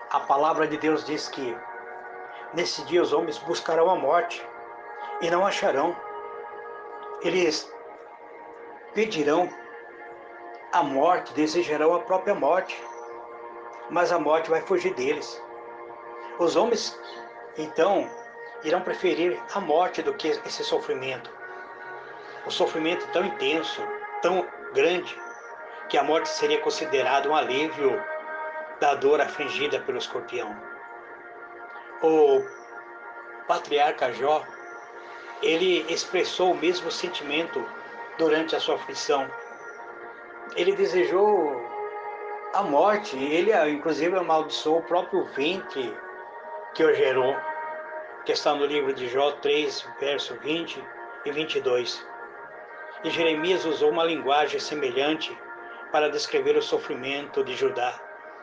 A palavra de Deus diz que nesse dia os homens buscarão a morte e não acharão. Eles pedirão a morte, desejarão a própria morte, mas a morte vai fugir deles. Os homens, então, irão preferir a morte do que esse sofrimento. O sofrimento tão intenso, tão grande, que a morte seria considerada um alívio da dor afligida pelo escorpião. O patriarca Jó, ele expressou o mesmo sentimento durante a sua aflição. Ele desejou a morte, ele inclusive amaldiçoou o próprio ventre que o gerou, que está no livro de Jó 3, verso 20 e 22. E Jeremias usou uma linguagem semelhante para descrever o sofrimento de Judá,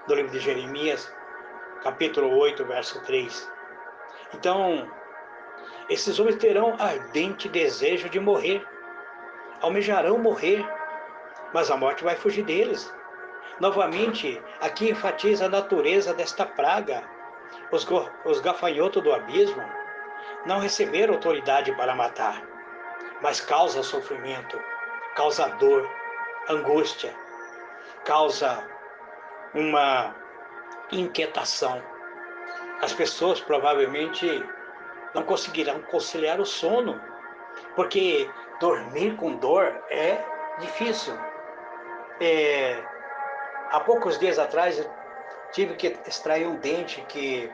do livro de Jeremias, capítulo 8, verso 3. Então, esses homens terão ardente desejo de morrer, almejarão morrer, mas a morte vai fugir deles. Novamente, aqui enfatiza a natureza desta praga. Os gafanhotos do abismo não receberam autoridade para matar, mas causa sofrimento, causa dor, angústia, causa uma inquietação. As pessoas provavelmente não conseguirão conciliar o sono, porque dormir com dor é difícil. Há poucos dias atrás eu tive que extrair um dente que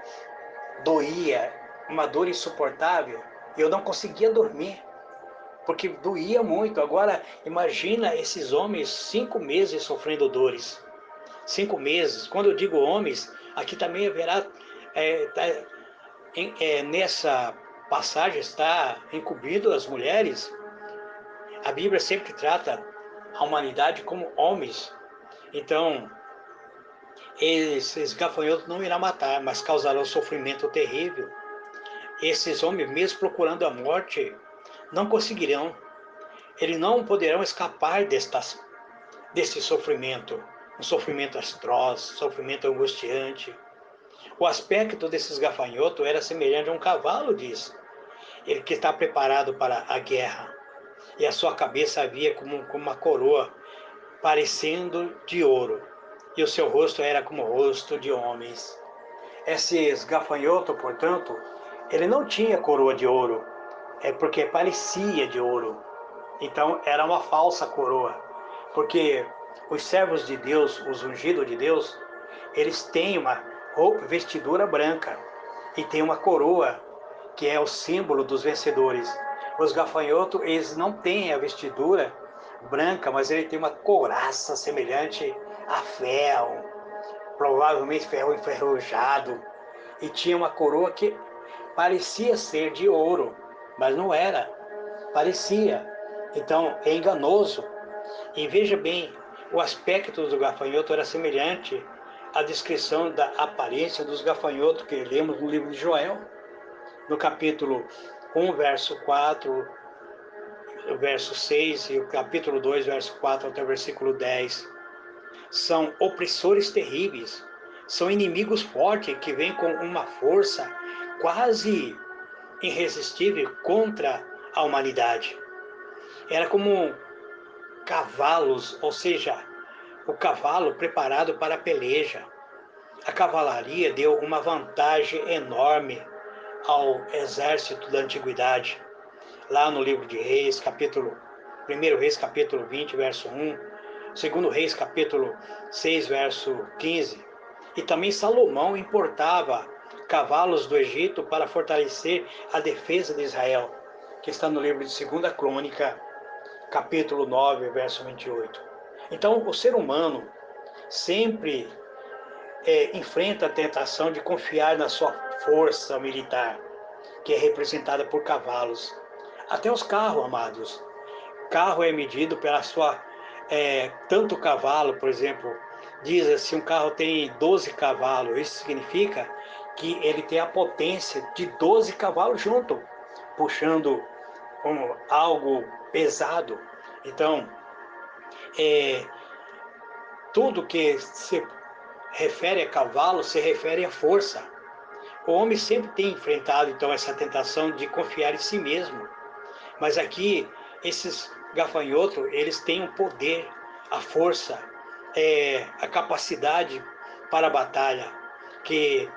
doía, uma dor insuportável, e eu não conseguia dormir, porque doía muito. Agora, imagina esses homens 5 meses sofrendo dores. 5 meses. Quando eu digo homens, aqui também haverá, nessa passagem está incluído as mulheres. A Bíblia sempre trata a humanidade como homens. Então, esses gafanhotos não irão matar, mas causarão sofrimento terrível. Esses homens, mesmo procurando a morte, não conseguirão. Eles não poderão escapar desse sofrimento. Um sofrimento atroz, sofrimento angustiante. O aspecto desses gafanhotos era semelhante a um cavalo, diz. Ele que está preparado para a guerra. E a sua cabeça havia como uma coroa, parecendo de ouro. E o seu rosto era como o rosto de homens. Esses gafanhotos, portanto, ele não tinha coroa de ouro, é porque parecia de ouro. Então era uma falsa coroa, porque os servos de Deus, os ungidos de Deus, eles têm uma vestidura branca e tem uma coroa que é o símbolo dos vencedores. Os gafanhotos, eles não têm a vestidura branca, mas ele tem uma couraça semelhante a ferro, provavelmente ferro enferrujado, e tinha uma coroa que parecia ser de ouro, mas não era, parecia. Então é enganoso. E veja bem, o aspecto do gafanhoto era semelhante à descrição da aparência dos gafanhotos que lemos no livro de Joel, no capítulo 1, verso 4, o verso 6 e o capítulo 2, verso 4 até o versículo 10. São opressores terríveis, são inimigos fortes que vêm com uma força quase irresistível contra a humanidade. Era como cavalos, ou seja, o cavalo preparado para a peleja. A cavalaria deu uma vantagem enorme ao exército da antiguidade. Lá no livro de Reis, 1 Reis, capítulo 20, verso 1, 2 Reis, capítulo 6, verso 15. E também Salomão importava cavalos do Egito para fortalecer a defesa de Israel, que está no livro de 2 Crônica, capítulo 9, verso 28. Então, o ser humano sempre enfrenta a tentação de confiar na sua força militar, que é representada por cavalos. Até os carros, amados. Carro é medido pela sua... tanto cavalo, por exemplo, diz assim, um carro tem 12 cavalos. Isso significa que ele tem a potência de 12 cavalos junto, puxando algo pesado. Então, tudo que se refere a cavalo se refere à força. O homem sempre tem enfrentado, então, essa tentação de confiar em si mesmo. Mas aqui, esses gafanhotos, eles têm o poder, a força, a capacidade para a batalha, que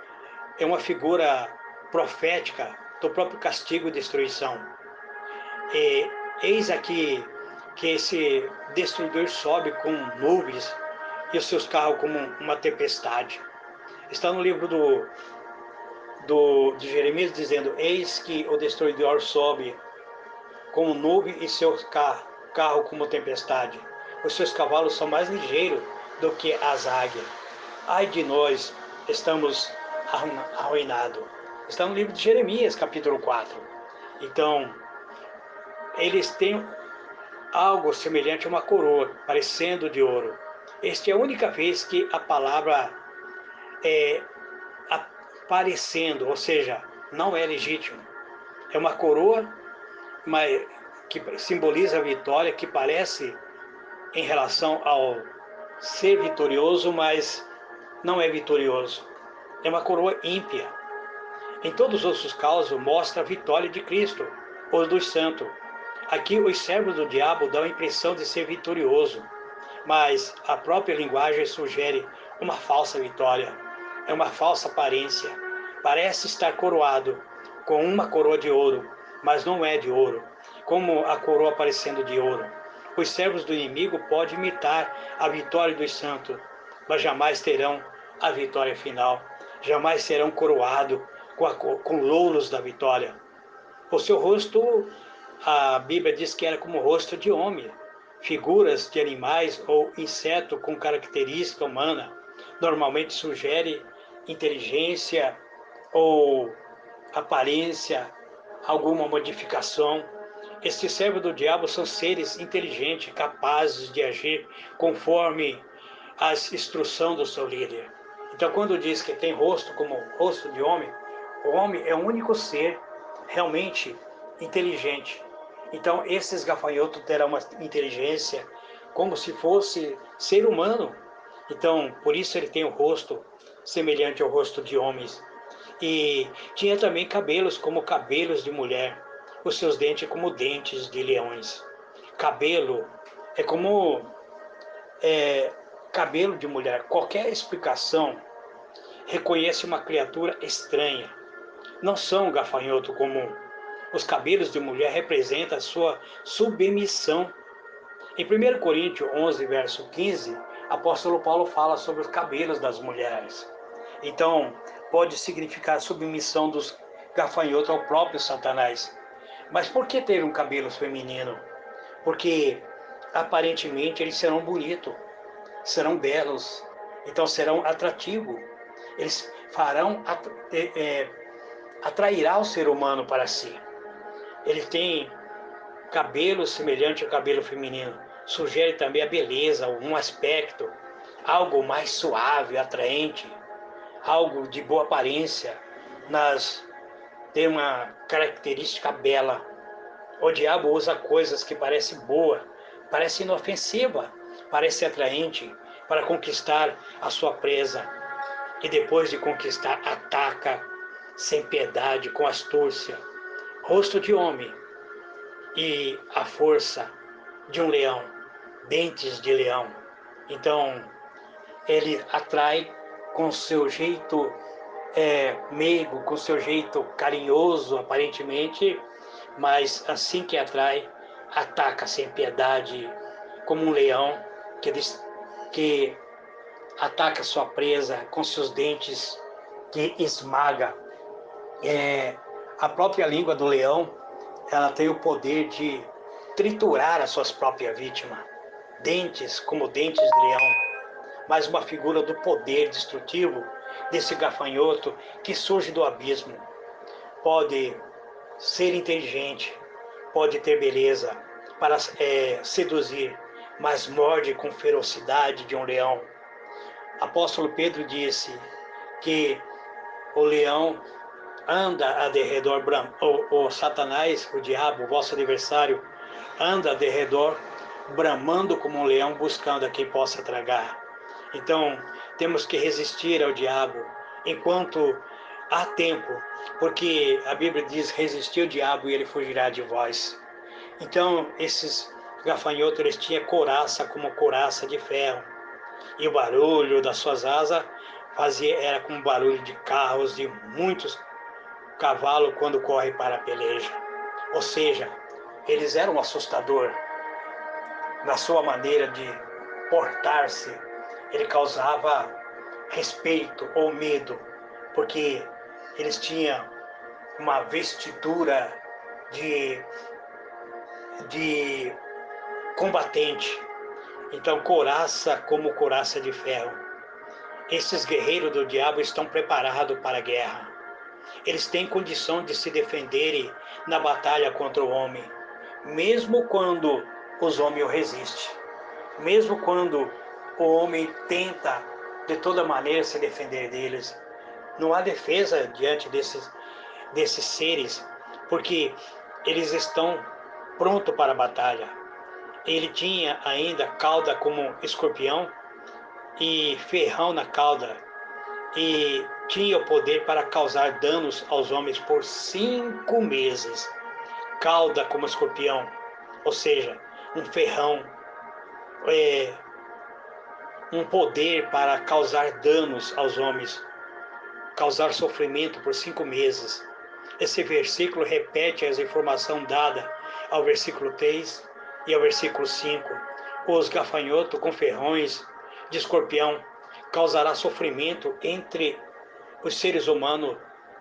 é uma figura profética do próprio castigo e destruição. Eis aqui que esse destruidor sobe com nuvens e os seus carros como uma tempestade. Está no livro de Jeremias dizendo: eis que o destruidor sobe como nuvem e seu carro como tempestade. Os seus cavalos são mais ligeiros do que as águias. Ai de nós, estamos arruinados. Está no livro de Jeremias, capítulo 4. Então, eles têm algo semelhante a uma coroa, parecendo de ouro. Esta é a única vez que a palavra é aparecendo, ou seja, não é legítimo. É uma coroa, mas que simboliza a vitória, que parece em relação ao ser vitorioso, mas não é vitorioso. É uma coroa ímpia. Em todos os outros casos, mostra a vitória de Cristo, ou dos santos. Aqui, os servos do diabo dão a impressão de ser vitorioso, mas a própria linguagem sugere uma falsa vitória. É uma falsa aparência. Parece estar coroado com uma coroa de ouro, mas não é de ouro, como a coroa parecendo de ouro. Os servos do inimigo podem imitar a vitória dos santos, mas jamais terão a vitória final. Jamais serão coroados com louros da vitória. O seu rosto, a Bíblia diz que era como o rosto de homem, figuras de animais ou inseto com característica humana. Normalmente sugere inteligência ou aparência, alguma modificação. Estes servos do diabo são seres inteligentes, capazes de agir conforme as instruções do seu líder. Então, quando diz que tem rosto como rosto de homem, o homem é o único ser realmente inteligente. Então, esses gafanhotos terão uma inteligência como se fosse ser humano. Então, por isso ele tem o rosto semelhante ao rosto de homens. E tinha também cabelos como cabelos de mulher, os seus dentes como dentes de leões. Cabelo é como cabelo de mulher. Qualquer explicação reconhece uma criatura estranha. Não são gafanhoto comum. Os cabelos de mulher representam a sua submissão. Em 1 Coríntios 11, verso 15, apóstolo Paulo fala sobre os cabelos das mulheres. Então, pode significar submissão dos gafanhotos ao próprio Satanás. Mas por que ter um cabelo feminino? Porque, aparentemente, eles serão bonitos, serão belos, então serão atrativos. Eles atrairá o ser humano para si. Ele tem cabelo semelhante ao cabelo feminino. Sugere também a beleza, um aspecto, algo mais suave, atraente, algo de boa aparência, tem uma característica bela. O diabo usa coisas que parecem boa, parece inofensiva, parece atraente para conquistar a sua presa. E depois de conquistar, ataca sem piedade, com astúcia, rosto de homem e a força de um leão, dentes de leão. Então, ele atrai com seu jeito meigo, com seu jeito carinhoso, aparentemente, mas assim que atrai, ataca sem piedade, como um leão que ataca sua presa com seus dentes, que esmaga. A própria língua do leão, ela tem o poder de triturar as suas próprias vítimas. Dentes como dentes de leão, mas uma figura do poder destrutivo desse gafanhoto que surge do abismo. Pode ser inteligente, pode ter beleza para seduzir, mas morde com ferocidade de um leão. Apóstolo Pedro disse que o leão anda a derredor, o Satanás, o diabo, o vosso adversário, anda a derredor, bramando como um leão, buscando a quem possa tragar. Então, temos que resistir ao diabo enquanto há tempo, porque a Bíblia diz: resistir ao diabo e ele fugirá de vós. Então, esses gafanhotos, eles tinham couraça como couraça de ferro, e o barulho das suas asas era como barulho de carros de muitos cavalos quando corre para a peleja. Ou seja, eles eram assustador na sua maneira de portar-se. Ele causava respeito ou medo, porque eles tinham uma vestidura de combatente. Então, couraça como couraça de ferro. Esses guerreiros do diabo estão preparados para a guerra. Eles têm condição de se defenderem na batalha contra o homem, mesmo quando os homens o resistem, mesmo quando o homem tenta de toda maneira se defender deles. Não há defesa diante desses seres, porque eles estão prontos para a batalha. Ele tinha ainda cauda como escorpião e ferrão na cauda, e tinha o poder para causar danos aos homens por 5 meses. Cauda como escorpião, ou seja, um ferrão, um poder para causar danos aos homens, causar sofrimento por 5 meses. Esse versículo repete as informações dadas ao versículo 3 e ao versículo 5. Os gafanhotos com ferrões de escorpião causará sofrimento entre os seres humanos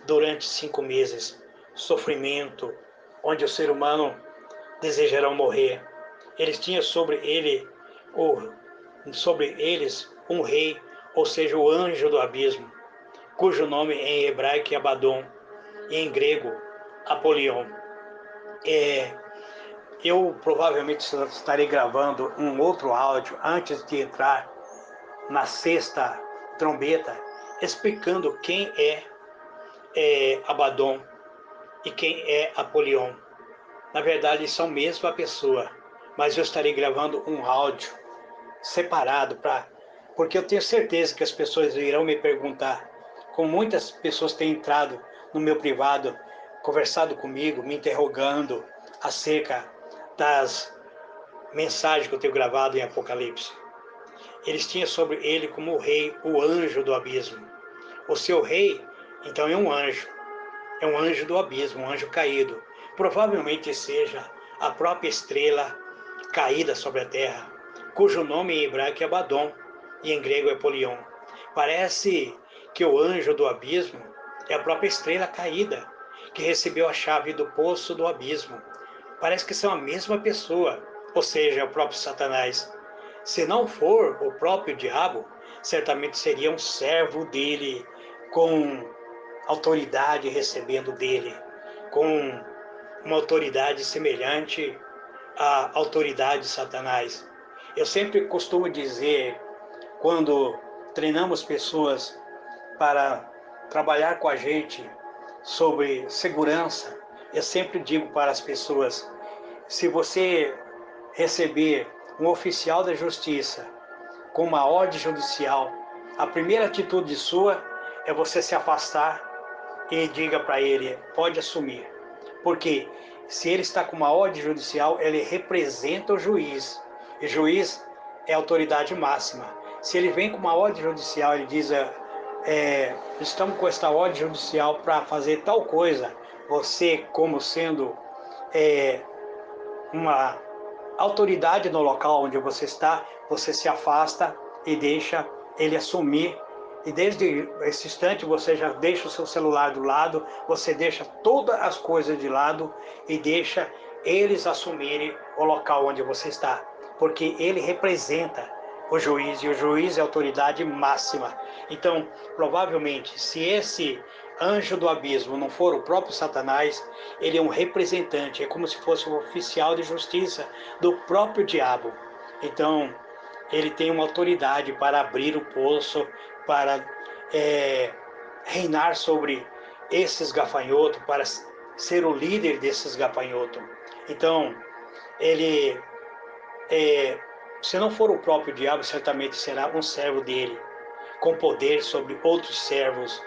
durante 5 meses. Sofrimento, onde o ser humano desejará morrer. Eles tinham sobre eles um rei, ou seja, o anjo do abismo, cujo nome em hebraico é Abaddon e em grego Apolion. Eu provavelmente estarei gravando um outro áudio antes de entrar na sexta trombeta, explicando quem é Abaddon e quem é Apolion. Na verdade, são a mesma pessoa, mas eu estarei gravando um áudio separado porque eu tenho certeza que as pessoas irão me perguntar, como muitas pessoas têm entrado no meu privado, conversado comigo, me interrogando acerca das mensagens que eu tenho gravado em Apocalipse. Eles tinham sobre ele como o rei, o anjo do abismo. O seu rei, então, é um anjo do abismo, um anjo caído. Provavelmente seja a própria estrela caída sobre a terra, cujo nome em hebraico é Abaddon e em grego é Polion. Parece que o anjo do abismo é a própria estrela caída, que recebeu a chave do poço do abismo. Parece que são a mesma pessoa, ou seja, é o próprio Satanás. Se não for o próprio diabo, certamente seria um servo dele, com autoridade recebendo dele, com uma autoridade semelhante à autoridade de Satanás. Eu sempre costumo dizer, quando treinamos pessoas para trabalhar com a gente sobre segurança, eu sempre digo para as pessoas: se você receber um oficial da justiça com uma ordem judicial, a primeira atitude sua é você se afastar e diga para ele: pode assumir. Porque se ele está com uma ordem judicial, ele representa o juiz. E juiz é a autoridade máxima. Se ele vem com uma ordem judicial, ele diz: estamos com esta ordem judicial para fazer tal coisa. Você, como sendo uma autoridade no local onde você está, você se afasta e deixa ele assumir. E desde esse instante você já deixa o seu celular do lado, você deixa todas as coisas de lado e deixa eles assumirem o local onde você está. Porque ele representa o juiz, e o juiz é a autoridade máxima. Então, provavelmente, se esse anjo do abismo não for o próprio Satanás, ele é um representante, é como se fosse um oficial de justiça do próprio diabo. Então, ele tem uma autoridade para abrir o poço, para reinar sobre esses gafanhotos, para ser o líder desses gafanhotos. Então, ele, se não for o próprio diabo, certamente será um servo dele, com poder sobre outros servos.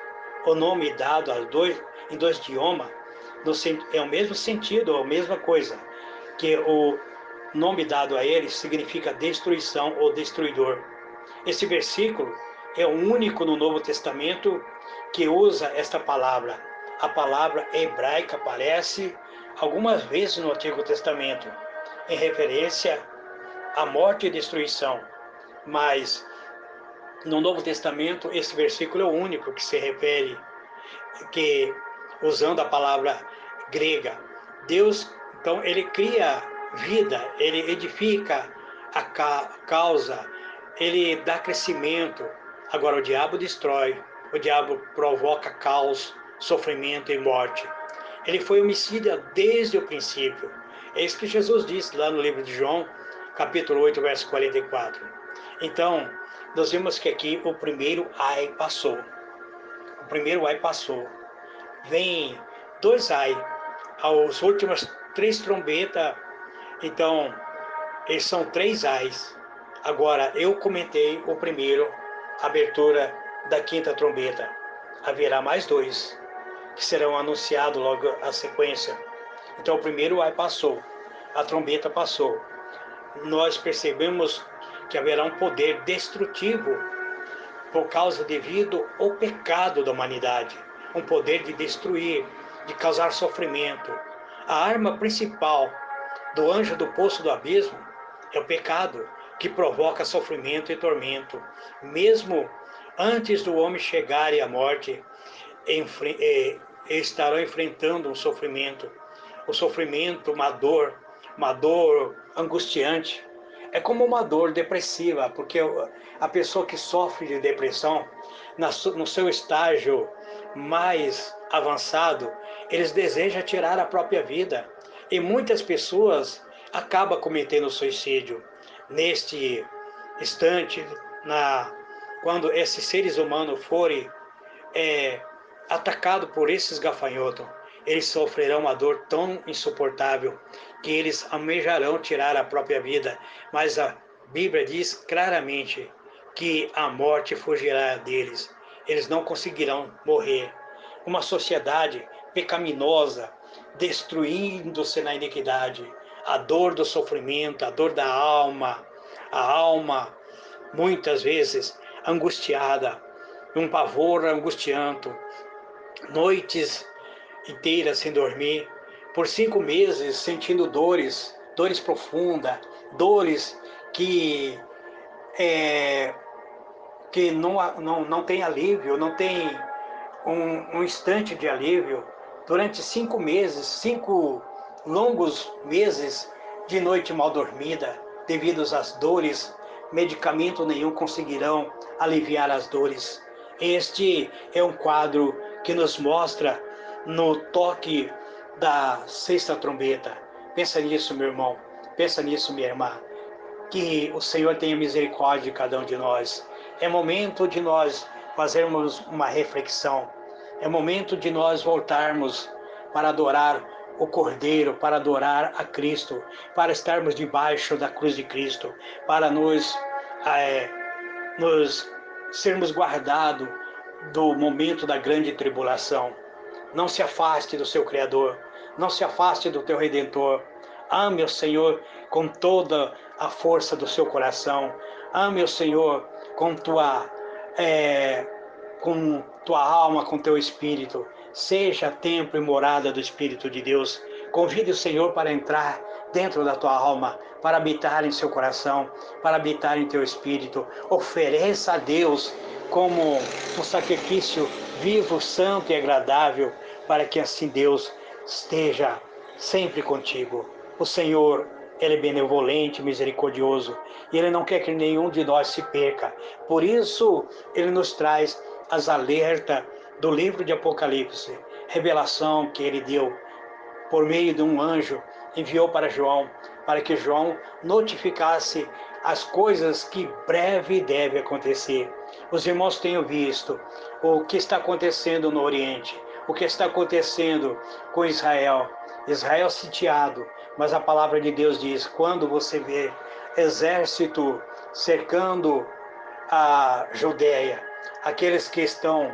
O nome dado em dois idiomas é o mesmo sentido, a mesma coisa, que o nome dado a ele significa destruição ou destruidor. Esse versículo é o único no Novo Testamento que usa esta palavra. A palavra hebraica aparece algumas vezes no Antigo Testamento, em referência à morte e destruição, mas no Novo Testamento esse versículo é o único que se refere, que usando a palavra grega. Deus, então, ele cria vida, ele edifica a causa, ele dá crescimento. Agora o diabo destrói, o diabo provoca caos, sofrimento e morte. Ele foi homicida desde o princípio. É isso que Jesus disse lá no livro de João, capítulo 8, verso 44. Então, nós vimos que aqui o primeiro ai passou. O primeiro ai passou. Vem dois ai. As últimas 3 trombetas, então, eles são 3 ais. Agora, eu comentei o primeiro, abertura da 5ª trombeta. Haverá mais 2, que serão anunciados logo a sequência. Então, o primeiro ai passou, a trombeta passou. Nós percebemos que haverá um poder destrutivo por causa devido ao pecado da humanidade. Um poder de destruir, de causar sofrimento. A arma principal do anjo do poço do abismo é o pecado, que provoca sofrimento e tormento. Mesmo antes do homem chegar à morte, estarão enfrentando um sofrimento. O sofrimento, uma dor angustiante. É como uma dor depressiva, porque a pessoa que sofre de depressão, no seu estágio mais avançado, eles desejam tirar a própria vida. E muitas pessoas acabam cometendo suicídio. Neste instante, quando esses seres humanos forem atacados por esses gafanhotos, eles sofrerão uma dor tão insuportável que eles almejarão tirar a própria vida. Mas a Bíblia diz claramente que a morte fugirá deles. Eles não conseguirão morrer. Uma sociedade pecaminosa, destruindo-se na iniquidade. A dor do sofrimento, a dor da alma, a alma muitas vezes angustiada, um pavor angustiante, noites inteiras sem dormir, por 5 meses sentindo dores profundas, dores que não tem alívio, não tem um instante de alívio, durante 5 meses, 5 longos meses de noite mal dormida, devido às dores, medicamento nenhum conseguirão aliviar as dores. Este é um quadro que nos mostra no toque da 6ª trombeta. Pensa nisso, meu irmão, pensa nisso, minha irmã. Que o Senhor tenha misericórdia de cada um de nós. É momento de nós fazermos uma reflexão. É momento de nós voltarmos para adorar o Cordeiro, para adorar a Cristo, para estarmos debaixo da cruz de Cristo, para nos sermos guardados do momento da grande tribulação. Não se afaste do seu Criador, não se afaste do teu Redentor. Ame o Senhor com toda a força do seu coração. Ame o Senhor com tua alma, com teu espírito. Seja templo e morada do Espírito de Deus. Convide o Senhor para entrar dentro da tua alma, para habitar em seu coração, para habitar em teu espírito. Ofereça a Deus como um sacrifício vivo, santo e agradável, para que assim Deus esteja sempre contigo. O Senhor, Ele é benevolente, misericordioso, e Ele não quer que nenhum de nós se perca. Por isso, Ele nos traz as alertas do livro de Apocalipse, revelação que Ele deu por meio de um anjo, enviou para João, para que João notificasse as coisas que breve deve acontecer. Os irmãos têm visto o que está acontecendo no Oriente, o que está acontecendo com Israel. Israel sitiado, mas a palavra de Deus diz, quando você vê exército cercando a Judeia, Aqueles que estão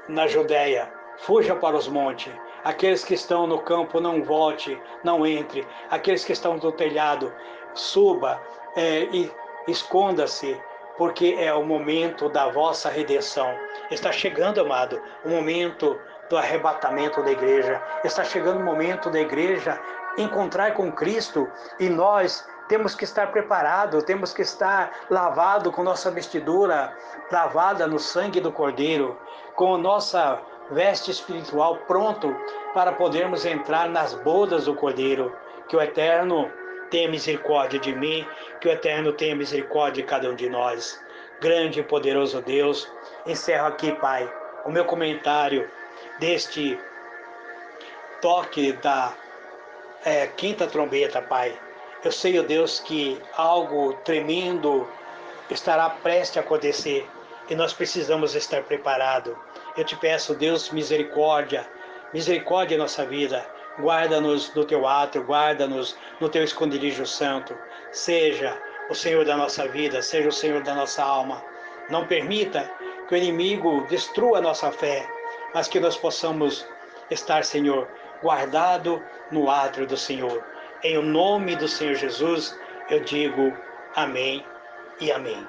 na Judéia, fuja para os montes. Aqueles que estão no campo, não volte, não entre. Aqueles que estão no telhado, suba e esconda-se, porque é o momento da vossa redenção. Está chegando, amado, o momento do arrebatamento da igreja. Está chegando o momento da igreja encontrar com Cristo, e nós temos que estar preparados, temos que estar lavado com nossa vestidura lavada no sangue do Cordeiro, com nossa veste espiritual pronto para podermos entrar nas bodas do Cordeiro. Que o Eterno tenha misericórdia de mim, que o Eterno tenha misericórdia de cada um de nós. Grande e poderoso Deus, encerro aqui, Pai, o meu comentário deste toque da quinta trombeta, Pai. Eu sei, ó Deus, que algo tremendo estará prestes a acontecer e nós precisamos estar preparados. Eu te peço, Deus, misericórdia, misericórdia em nossa vida. Guarda-nos no teu átrio, guarda-nos no teu esconderijo santo. Seja o Senhor da nossa vida, seja o Senhor da nossa alma. Não permita que o inimigo destrua a nossa fé, mas que nós possamos estar, Senhor, guardado no átrio do Senhor. Em o nome do Senhor Jesus, eu digo amém e amém.